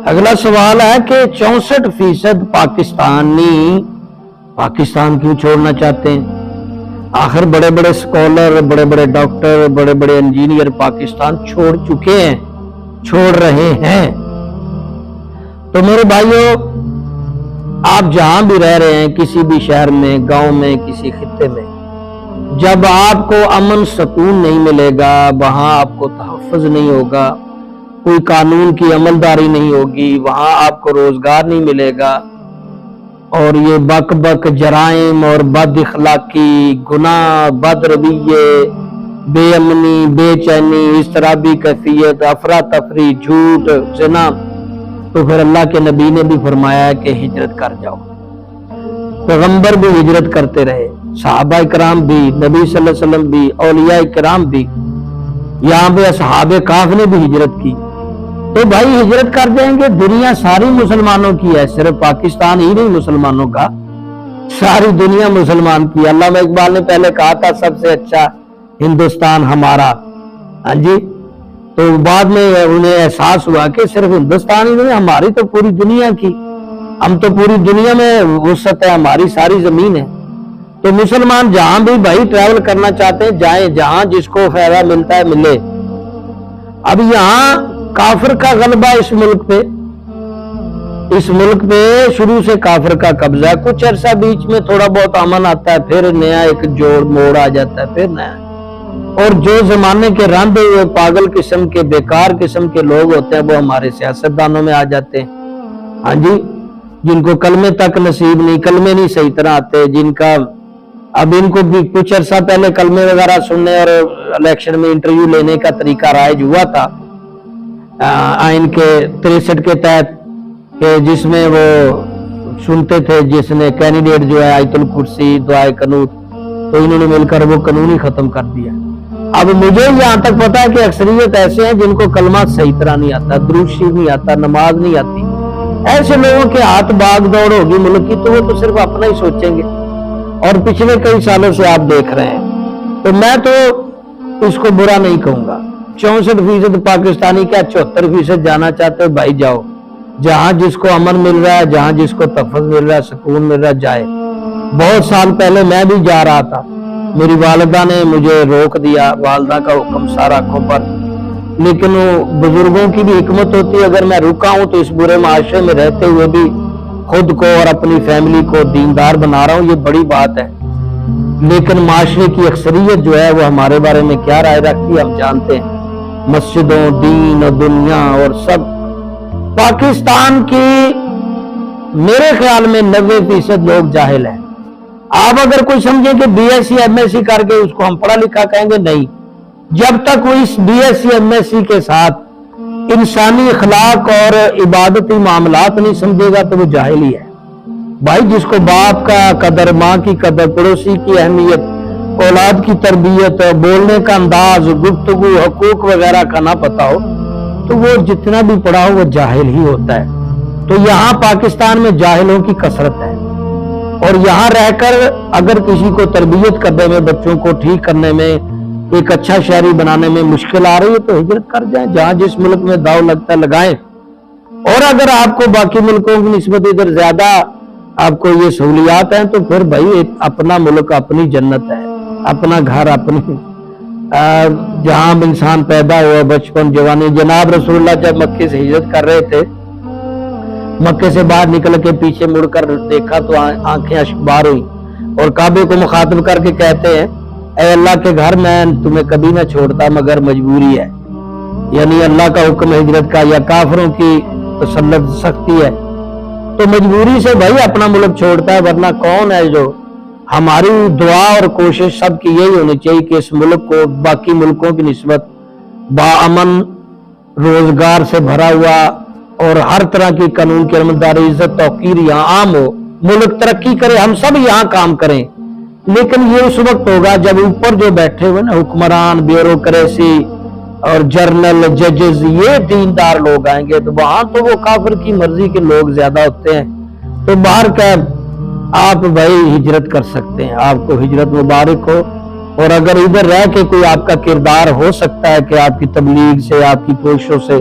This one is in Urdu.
اگلا سوال ہے کہ 64% پاکستانی پاکستان کیوں چھوڑنا چاہتے ہیں؟ آخر بڑے بڑے سکولر، بڑے بڑے ڈاکٹر، بڑے بڑے انجینئر پاکستان چھوڑ چکے ہیں، چھوڑ رہے ہیں۔ تو میرے بھائیوں، آپ جہاں بھی رہ رہے ہیں، کسی بھی شہر میں، گاؤں میں، کسی خطے میں، جب آپ کو امن سکون نہیں ملے گا، وہاں آپ کو تحفظ نہیں ہوگا، کوئی قانون کی عملداری نہیں ہوگی، وہاں آپ کو روزگار نہیں ملے گا، اور یہ بک بک جرائم اور بد اخلاقی، گناہ، بد رویے، بے امنی، بے چینی، اضطرابی کیفیت، افراتفری، جھوٹ، زنا، تو پھر اللہ کے نبی نے بھی فرمایا ہے کہ ہجرت کر جاؤ۔ پیغمبر بھی ہجرت کرتے رہے، صحابہ کرام بھی، نبی صلی اللہ علیہ وسلم بھی، اولیاء کرام بھی، یہاں پہ اصحاب کہف نے بھی ہجرت کی۔ تو بھائی ہجرت کر جائیں گے، دنیا ساری مسلمانوں کی ہے، صرف پاکستان ہی نہیں مسلمانوں کا، ساری دنیا مسلمان کی۔ علامہ اقبال نے پہلے کہا تھا سب سے اچھا ہندوستان ہمارا، ہاں جی، تو بعد میں انہیں احساس ہوا کہ صرف ہندوستان ہی نہیں، ہماری تو پوری دنیا کی، ہم تو پوری دنیا میں وسعت ہے، ہماری ساری زمین ہے۔ تو مسلمان جہاں بھی بھائی ٹریول کرنا چاہتے ہیں جائیں، جہاں جس کو فائدہ ملتا ہے ملے۔ اب یہاں کافر کا غلبہ اس ملک پہ شروع سے کافر کا قبضہ ہے، کچھ عرصہ بیچ میں تھوڑا بہت امن آتا ہے، پھر نیا ایک جوڑ موڑ آ جاتا ہے، پھر نیا، اور جو زمانے کے رندے ہوئے پاگل قسم کے، بیکار قسم کے لوگ ہوتے ہیں وہ ہمارے سیاستدانوں میں آ جاتے ہیں، ہاں جی، جن کو کلمے تک نصیب نہیں، کلمے نہیں صحیح طرح آتے، جن کا اب ان کو بھی کچھ عرصہ پہلے کلمے وغیرہ سننے اور الیکشن میں انٹرویو لینے کا طریقہ رائج ہوا تھا آئین کے 63 کے تحت، کہ جس میں وہ سنتے تھے، جس نے کینڈیڈیٹ جو ہے آیت الکرسی، دعائے قنوت، تو انہوں نے مل کر وہ قانون ہی ختم کر دیا۔ اب مجھے یہاں تک پتا ہے کہ اکثریت ایسے ہیں جن کو کلمہ صحیح طرح نہیں آتا، درود شریف نہیں آتا، نماز نہیں آتی، ایسے لوگوں کے ہاتھ باغ دوڑ ہوگی ملک کی، تو وہ تو صرف اپنا ہی سوچیں گے، اور پچھلے کئی سالوں سے آپ دیکھ رہے ہیں۔ تو میں تو اس کو برا نہیں کہوں گا، 64% پاکستانی کیا 74% جانا چاہتے ہو، بھائی جاؤ، جہاں جس کو امن مل رہا ہے، جہاں جس کو تحفظ مل رہا ہے، سکون مل رہا ہے، جائے۔ بہت سال پہلے میں بھی جا رہا تھا، میری والدہ نے مجھے روک دیا، والدہ کا حکم سار آنکھوں پر، لیکن بزرگوں کی بھی حکمت ہوتی ہے، اگر میں رکا ہوں تو اس برے معاشرے میں رہتے ہوئے بھی خود کو اور اپنی فیملی کو دیندار بنا رہا ہوں، یہ بڑی بات ہے۔ لیکن معاشرے کی اکثریت جو ہے وہ ہمارے بارے میں کیا رائے رکھتی ہے ہم جانتے ہیں، مسجدوں، دین اور دنیا اور سب۔ پاکستان کی میرے خیال میں 90% لوگ جاہل ہیں۔ آپ اگر کوئی سمجھیں کہ B S C M S C کر کے اس کو ہم پڑھا لکھا کہیں گے، نہیں، جب تک وہ اس B S C M S C کے ساتھ انسانی اخلاق اور عبادتی معاملات نہیں سمجھے گا تو وہ جاہل ہی ہے۔ بھائی جس کو باپ کا قدر، ماں کی قدر، پڑوسی کی اہمیت، اولاد کی تربیت، بولنے کا انداز، گفتگو، حقوق وغیرہ کا نہ پتا ہو تو وہ جتنا بھی پڑھا ہو وہ جاہل ہی ہوتا ہے۔ تو یہاں پاکستان میں جاہلوں کی کثرت ہے، اور یہاں رہ کر اگر کسی کو تربیت کرنے میں، بچوں کو ٹھیک کرنے میں، ایک اچھا شہری بنانے میں مشکل آ رہی ہے تو ہجرت کر جائیں، جہاں جس ملک میں داؤ لگتا ہے لگائیں۔ اور اگر آپ کو باقی ملکوں کی نسبت ادھر زیادہ آپ کو یہ سہولیات ہیں تو پھر بھائی اپنا ملک اپنی جنت ہے، اپنا گھر اپنی، جہاں انسان پیدا ہوا، بچپن، جوانی۔ جناب رسول اللہ جب مکے سے ہجرت کر رہے تھے، مکے سے باہر نکل کے پیچھے مڑ کر دیکھا تو آنکھیں اشکبار ہوئی، اور کعبے کو مخاطب کر کے کہتے ہیں، اے اللہ کے گھر، میں تمہیں کبھی نہ چھوڑتا مگر مجبوری ہے، یعنی اللہ کا حکم ہجرت کا یا کافروں کی تسلط سختی ہے تو مجبوری سے بھائی اپنا ملک چھوڑتا ہے، ورنہ کون ہے جو۔ ہماری دعا اور کوشش سب کی یہی ہونی چاہیے کہ اس ملک کو باقی ملکوں کی نسبت باامن، روزگار سے بھرا ہوا اور ہر طرح کی قانون کی عملداری، عزت توقیر یہاں عام ہو، ملک ترقی کرے، ہم سب یہاں کام کریں۔ لیکن یہ اس وقت ہوگا جب اوپر جو بیٹھے ہوئے نا حکمران، بیوروکریسی اور جرنل، ججز، یہ دیندار لوگ آئیں گے تو وہاں تو وہ کافر کی مرضی کے لوگ زیادہ ہوتے ہیں۔ تو باہر کا آپ بھائی ہجرت کر سکتے ہیں، آپ کو ہجرت مبارک ہو، اور اگر ادھر رہ کے کوئی آپ کا کردار ہو سکتا ہے کہ آپ کی تبلیغ سے، آپ کی کوششوں سے